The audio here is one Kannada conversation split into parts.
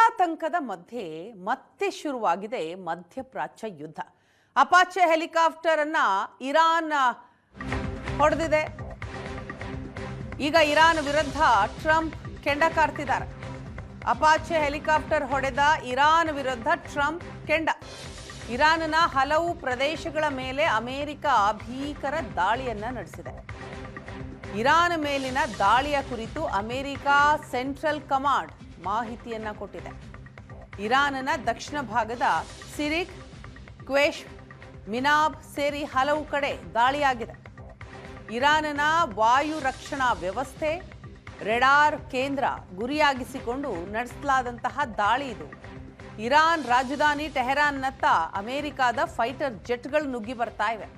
ಉರಿಯಾತಂಕದ ಮಧ್ಯೆ ಮತ್ತೆ ಶುರುವಾಗಿದೆ ಮಧ್ಯಪ್ರಾಚ್ಯ ಯುದ್ಧ. ಅಪಾಚೆ ಹೆಲಿಕಾಪ್ಟರ್ ಅನ್ನ ಇರಾನ್ ಹೊಡೆದಿದೆ. ಈಗ ಇರಾನ್ ವಿರುದ್ಧ ಟ್ರಂಪ್ ಕೆಂಡ ಕಾರ್ತಿದ್ದಾರೆ. ಅಪಾಚೆ ಹೆಲಿಕಾಪ್ಟರ್ ಹೊಡೆದ ಇರಾನ್ ವಿರುದ್ಧ ಟ್ರಂಪ್ ಕೆಂಡ. ಇರಾನ್ನ ಹಲವು ಪ್ರದೇಶಗಳ ಮೇಲೆ ಅಮೆರಿಕ ಭೀಕರ ದಾಳಿಯನ್ನ ನಡೆಸಿದೆ. ಇರಾನ್ ಮೇಲಿನ ದಾಳಿಯ ಕುರಿತು ಅಮೆರಿಕ ಸೆಂಟ್ರಲ್ ಕಮಾಂಡ್ ಮಾಹಿತಿಯನ್ನ ಕೊಟ್ಟಿದೆ. ಇರಾನ್ನ ದಕ್ಷಿಣ ಭಾಗದ ಸಿರಿಕ್, ಕ್ವೇಶ್, ಮಿನಾಬ್ ಸೇರಿ ಹಲವು ಕಡೆ ದಾಳಿಯಾಗಿದೆ. ಇರಾನ್ನ ವಾಯು ರಕ್ಷಣಾ ವ್ಯವಸ್ಥೆ, ರೆಡಾರ್ ಕೇಂದ್ರ ಗುರಿಯಾಗಿಸಿಕೊಂಡು ನಡೆಸಲಾದಂತಹ ದಾಳಿ ಇದು. ಇರಾನ್ ರಾಜಧಾನಿ ಟೆಹರಾನ್ನತ್ತ ಅಮೆರಿಕದ ಫೈಟರ್ ಜೆಟ್ಗಳು ನುಗ್ಗಿ ಬರ್ತಾ ಇವೆ.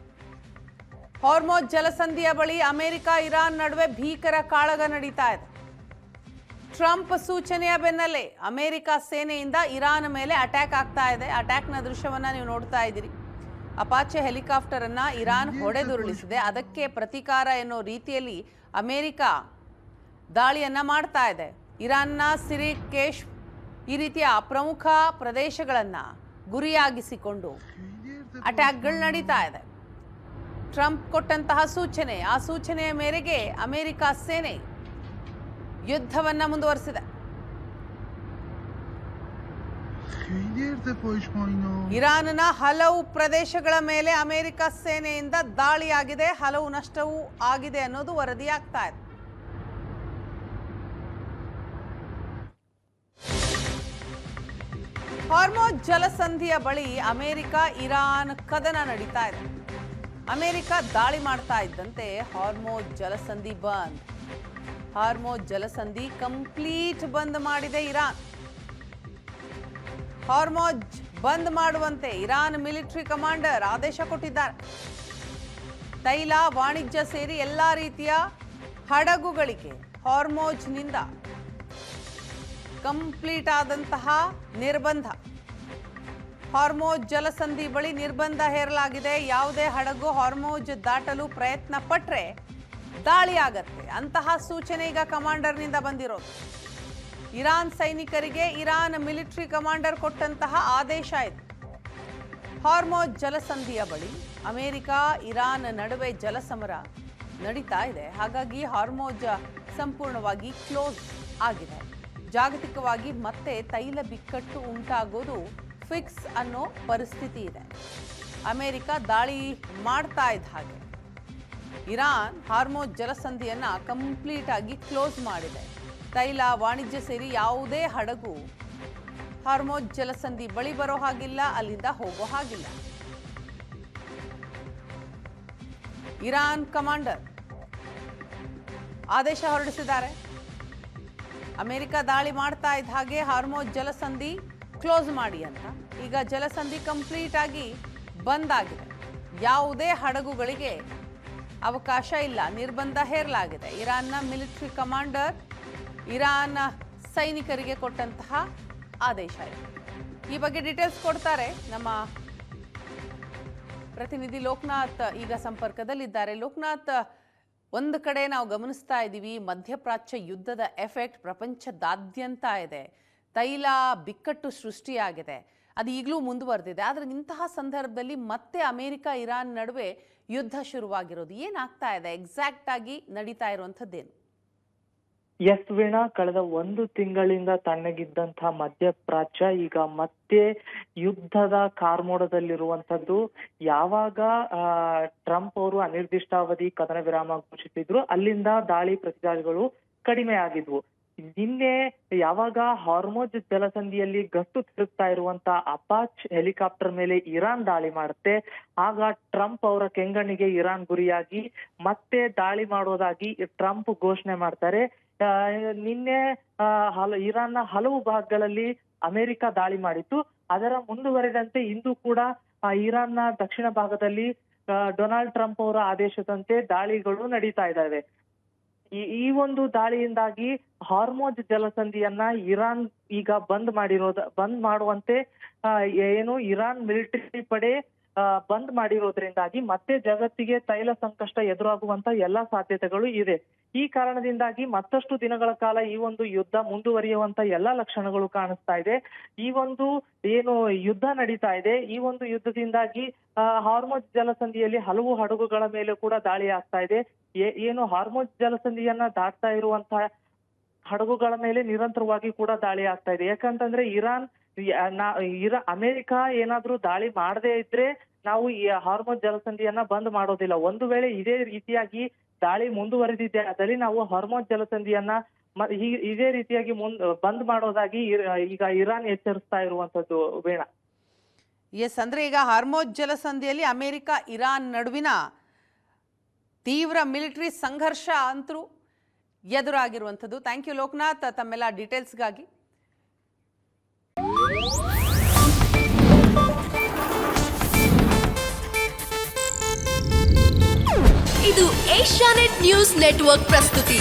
ಹಾರ್ಮೋಜ್ ಜಲಸಂಧಿಯ ಬಳಿ ಅಮೆರಿಕ ಇರಾನ್ ನಡುವೆ ಭೀಕರ ಕಾಳಗ ನಡೀತಾ ಇದೆ. ಟ್ರಂಪ್ ಸೂಚನೆಯ ಬೆನ್ನಲ್ಲೇ ಅಮೆರಿಕ ಸೇನೆಯಿಂದ ಇರಾನ್ ಮೇಲೆ ಅಟ್ಯಾಕ್ ಆಗ್ತಾ ಇದೆ. ಅಟ್ಯಾಕ್ನ ದೃಶ್ಯವನ್ನ ನೀವು ನೋಡ್ತಾ ಇದ್ದೀರಿ. ಅಪಾಚೆ ಹೆಲಿಕಾಪ್ಟರ್ ಅನ್ನ ಇರಾನ್ ಹೊಡೆದುರುಳಿಸಿದೆ. ಅದಕ್ಕೆ ಪ್ರತೀಕಾರ ಎನ್ನೋ ರೀತಿಯಲ್ಲಿ ಅಮೆರಿಕ ದಾಳಿಯನ್ನ ಮಾಡ್ತಾ ಇದೆ. ಇರಾನ್ನ ಸಿರಿಕ್, ಕೇಶ್ ಈ ರೀತಿಯ ಪ್ರಮುಖ ಪ್ರದೇಶಗಳನ್ನ ಗುರಿಯಾಗಿಸಿಕೊಂಡು ಅಟ್ಯಾಕ್ಗಳು ನಡೀತಾ ಇದೆ. ಟ್ರಂಪ್ ಕೊಟ್ಟಂತಹ ಸೂಚನೆ, ಆ ಸೂಚನೆಯ ಮೇರೆಗೆ ಅಮೆರಿಕ ಸೇನೆ ಯುದ್ಧವನ್ನ ಮುಂದುವರಿಸಿದೆ. ಇರಾನ್ನ ಹಲವು ಪ್ರದೇಶಗಳ ಮೇಲೆ ಅಮೆರಿಕ ಸೇನೆಯಿಂದ ದಾಳಿಯಾಗಿದೆ, ಹಲವು ನಷ್ಟವೂ ಆಗಿದೆ ಅನ್ನೋದು ವರದಿಯಾಗ್ತಾ ಇದೆ. ಹಾರ್ಮೋಜ್ ಜಲಸಂಧಿಯ ಬಳಿ ಅಮೆರಿಕ ಇರಾನ್ ಕದನ ನಡೀತಾ ಇದೆ. ಅಮೆರಿಕ ದಾಳಿ ಮಾಡ್ತಾ ಇದ್ದಂತೆ ಹಾರ್ಮೋಜ್ ಜಲಸಂಧಿ ಬಂದ್. ಹಾರ್ಮೋಜ್ ಜಲಸಂಧಿ ಕಂಪ್ಲೀಟ್ ಬಂದ್ ಮಾಡಿದೆ ಇರಾನ್. ಹಾರ್ಮೋಜ್ ಬಂದ್ ಮಾಡುವಂತೆ ಇರಾನ್ ಮಿಲಿಟರಿ ಕಮಾಂಡರ್ ಆದೇಶ ಕೊಟ್ಟಿದ್ದಾರೆ. ತೈಲ, ವಾಣಿಜ್ಯ ಸೇರಿ ಎಲ್ಲಾ ರೀತಿಯ ಹಡಗುಗಳಿಗೆ ಹಾರ್ಮೋಜ್ನಿಂದ ಕಂಪ್ಲೀಟ್ ಆದಂತಹ ನಿರ್ಬಂಧ. ಹಾರ್ಮೋಜ್ ಜಲಸಂಧಿ ಬಳಿ ನಿರ್ಬಂಧ ಹೇರಲಾಗಿದೆ. ಯಾವುದೇ ಹಡಗು ಹಾರ್ಮೋಜ್ ದಾಟಲು ಪ್ರಯತ್ನ ಪಟ್ರೆ ದಾಳಿ ಆಗತ್ತೆ. ಅಂತಹ ಸೂಚನೆ ಈಗ ಕಮಾಂಡರ್ನಿಂದ ಬಂದಿರೋದು. ಇರಾನ್ ಸೈನಿಕರಿಗೆ ಇರಾನ್ ಮಿಲಿಟರಿ ಕಮಾಂಡರ್ ಕೊಟ್ಟಂತಹ ಆದೇಶ ಇದೆ. ಹಾರ್ಮೋಜ್ ಜಲಸಂಧಿಯ ಬಳಿ ಅಮೆರಿಕ ಇರಾನ್ ನಡುವೆ ಜಲಸಮರ ನಡೀತಾ ಇದೆ. ಹಾಗಾಗಿ ಹಾರ್ಮೋಜ್ ಸಂಪೂರ್ಣವಾಗಿ ಕ್ಲೋಸ್ ಆಗಿದೆ. ಜಾಗತಿಕವಾಗಿ ಮತ್ತೆ ತೈಲ ಬಿಕ್ಕಟ್ಟು ಉಂಟಾಗೋದು ಫಿಕ್ಸ್ ಅನ್ನೋ ಪರಿಸ್ಥಿತಿ ಇದೆ. ಅಮೆರಿಕ ದಾಳಿ ಮಾಡ್ತಾ ಇದ್ದ ಹಾಗೆ ಇರಾನ್ ಹಾರ್ಮೋಜ್ ಜಲಸಂಧಿಯನ್ನ ಕಂಪ್ಲೀಟ್ ಆಗಿ ಕ್ಲೋಸ್ ಮಾಡಿದೆ. ತೈಲ, ವಾಣಿಜ್ಯ ಸೇರಿ ಯಾವುದೇ ಹಡಗು ಹಾರ್ಮೋಜ್ ಜಲಸಂಧಿ ಬಳಿ ಬರೋ ಹಾಗಿಲ್ಲ, ಅಲ್ಲಿಂದ ಹೋಗೋ ಹಾಗಿಲ್ಲ. ಇರಾನ್ ಕಮಾಂಡರ್ ಆದೇಶ ಹೊರಡಿಸಿದ್ದಾರೆ. ಅಮೆರಿಕ ದಾಳಿ ಮಾಡ್ತಾ ಇದ್ದ ಹಾಗೆ ಹಾರ್ಮೋಜ್ ಜಲಸಂಧಿ ಕ್ಲೋಸ್ ಮಾಡಿ ಅಂತ. ಈಗ ಜಲಸಂಧಿ ಕಂಪ್ಲೀಟ್ ಆಗಿ ಬಂದ್ ಆಗಿದೆ. ಯಾವುದೇ ಹಡಗುಗಳಿಗೆ ಅವಕಾಶ ಇಲ್ಲ, ನಿರ್ಬಂಧ ಹೇರಲಾಗಿದೆ. ಇರಾನ್ನ ಮಿಲಿಟರಿ ಕಮಾಂಡರ್ ಇರಾನ್ ಸೈನಿಕರಿಗೆ ಕೊಟ್ಟಂತಹ ಆದೇಶ ಇದೆ. ಈ ಬಗ್ಗೆ ಡೀಟೇಲ್ಸ್ ಕೊಡ್ತಾರೆ ನಮ್ಮ ಪ್ರತಿನಿಧಿ ಲೋಕನಾಥ್, ಈಗ ಸಂಪರ್ಕದಲ್ಲಿದ್ದಾರೆ. ಲೋಕನಾಥ್, ಒಂದು ಕಡೆ ನಾವು ಗಮನಿಸ್ತಾ ಇದ್ದೀವಿ ಮಧ್ಯಪ್ರಾಚ್ಯ ಯುದ್ಧದ ಎಫೆಕ್ಟ್ ಪ್ರಪಂಚದಾದ್ಯಂತ ಇದೆ. ತೈಲ ಬಿಕ್ಕಟ್ಟು ಸೃಷ್ಟಿಯಾಗಿದೆ, ಅದು ಈಗಲೂ ಮುಂದುವರೆದಿದೆ. ಆದರೆ ಇಂತಹ ಸಂದರ್ಭದಲ್ಲಿ ಮತ್ತೆ ಅಮೆರಿಕ ಇರಾನ್ ನಡುವೆ ಯುದ್ಧ ಶುರುವಾಗಿರೋದು ಏನಾಗ್ತಾ ಇದೆ? ಎಕ್ಸಾಕ್ಟ್ ಆಗಿ ನಡೀತಾ ಇರುವಂಥದ್ದೇನು? ಎಸ್ ವೀಣಾ, ಕಳೆದ ಒಂದು ತಿಂಗಳಿಂದ ತಣ್ಣಗಿದ್ದಂತಹ ಮಧ್ಯಪ್ರಾಚ್ಯ ಈಗ ಮತ್ತೆ ಯುದ್ಧದ ಕಾರ್ಮೋಡದಲ್ಲಿರುವಂತದ್ದು. ಯಾವಾಗ ಟ್ರಂಪ್ ಅವರು ಅನಿರ್ದಿಷ್ಟಾವಧಿ ಕದನ ವಿರಾಮ ಘೋಷಿಸಿದ್ರು, ಅಲ್ಲಿಂದ ದಾಳಿ ಪ್ರತಿದಾಳಿಗಳು ಕಡಿಮೆ ಆಗಿದ್ವು. ನಿನ್ನೆ ಯಾವಾಗ ಹಾರ್ಮೋಜ್ ಜಲಸಂಧಿಯಲ್ಲಿ ಗಸ್ತು ತಿರುಗ್ತಾ ಇರುವಂತ ಅಪಾಚ್ ಹೆಲಿಕಾಪ್ಟರ್ ಮೇಲೆ ಇರಾನ್ ದಾಳಿ ಮಾಡುತ್ತೆ, ಆಗ ಟ್ರಂಪ್ ಅವರ ಕೆಂಗಣ್ಣಿಗೆ ಇರಾನ್ ಗುರಿಯಾಗಿ ಮತ್ತೆ ದಾಳಿ ಮಾಡೋದಾಗಿ ಟ್ರಂಪ್ ಘೋಷಣೆ ಮಾಡ್ತಾರೆ. ನಿನ್ನೆ ಇರಾನ್ನ ಹಲವು ಭಾಗಗಳಲ್ಲಿ ಅಮೆರಿಕ ದಾಳಿ ಮಾಡಿತ್ತು. ಅದರ ಮುಂದುವರೆದಂತೆ ಇಂದು ಕೂಡ ಇರಾನ್ನ ದಕ್ಷಿಣ ಭಾಗದಲ್ಲಿ ಡೊನಾಲ್ಡ್ ಟ್ರಂಪ್ ಅವರ ಆದೇಶದಂತೆ ದಾಳಿಗಳು ನಡೀತಾ ಇದ್ದಾವೆ. ಈ ಒಂದು ದಾಳಿಯಿಂದಾಗಿ ಹಾರ್ಮೋಜ್ ಜಲಸಂಧಿಯನ್ನ ಇರಾನ್ ಈಗ ಬಂದ್ ಮಾಡುವಂತೆ ಏನು ಇರಾನ್ ಮಿಲಿಟರಿ ಪಡೆ ಬಂದ್ ಮಾಡಿರೋದ್ರಿಂದಾಗಿ ಮತ್ತೆ ಜಗತ್ತಿಗೆ ತೈಲ ಸಂಕಷ್ಟ ಎದುರಾಗುವಂತ ಎಲ್ಲಾ ಸಾಧ್ಯತೆಗಳು ಇದೆ. ಈ ಕಾರಣದಿಂದಾಗಿ ಮತ್ತಷ್ಟು ದಿನಗಳ ಕಾಲ ಈ ಒಂದು ಯುದ್ಧ ಮುಂದುವರಿಯುವಂತ ಎಲ್ಲಾ ಲಕ್ಷಣಗಳು ಕಾಣಿಸ್ತಾ ಇದೆ. ಈ ಒಂದು ಏನು ಯುದ್ಧ ನಡೀತಾ ಇದೆ, ಈ ಒಂದು ಯುದ್ಧದಿಂದಾಗಿ ಹಾರ್ಮುಜ್ ಜಲಸಂಧಿಯಲ್ಲಿ ಹಲವು ಹಡಗುಗಳ ಮೇಲೆ ಕೂಡ ದಾಳಿ ಆಗ್ತಾ ಇದೆ. ಏನು ಹಾರ್ಮುಜ್ ಜಲಸಂಧಿಯನ್ನ ದಾಟ್ತಾ ಇರುವಂತಹ ಹಡಗುಗಳ ಮೇಲೆ ನಿರಂತರವಾಗಿ ಕೂಡ ದಾಳಿ ಆಗ್ತಾ ಇದೆ. ಯಾಕಂತಂದ್ರೆ ಅಮೆರಿಕ ಏನಾದ್ರೂ ದಾಳಿ ಮಾಡದೇ ಇದ್ರೆ ನಾವು ಈ ಹಾರ್ಮುಜ್ ಜಲಸಂಧಿಯನ್ನ ಬಂದ್ ಮಾಡೋದಿಲ್ಲ. ಒಂದು ವೇಳೆ ಇದೇ ರೀತಿಯಾಗಿ ದಾಳಿ ಮುಂದುವರೆದಿದ್ದೆ ಆದಲ್ಲಿ ನಾವು ಹಾರ್ಮುಜ್ ಜಲಸಂಧಿಯನ್ನ ಇದೇ ರೀತಿಯಾಗಿ ಬಂದ್ ಮಾಡೋದಾಗಿ ಈಗ ಇರಾನ್ ಎಚ್ಚರಿಸ್ತಾ ಇರುವಂತದ್ದು ವೀಣಾ. ಎಸ್, ಅಂದ್ರೆ ಈಗ ಹಾರ್ಮುಜ್ ಜಲಸಂಧಿಯಲ್ಲಿ ಅಮೆರಿಕ ಇರಾನ್ ನಡುವಿನ ತೀವ್ರ ಮಿಲಿಟರಿ ಸಂಘರ್ಷ ಅಂತೂ ಎದುರಾಗಿರುವಂಥದ್ದು. ಥ್ಯಾಂಕ್ ಯು ಲೋಕನಾಥ್ ತಮ್ಮೆಲ್ಲ ಡೀಟೇಲ್ಸ್ಗಾಗಿ. ಇದು ಏಷ್ಯಾನೆಟ್ ನ್ಯೂಸ್ ನೆಟ್ವರ್ಕ್ ಪ್ರಸ್ತುತಿ.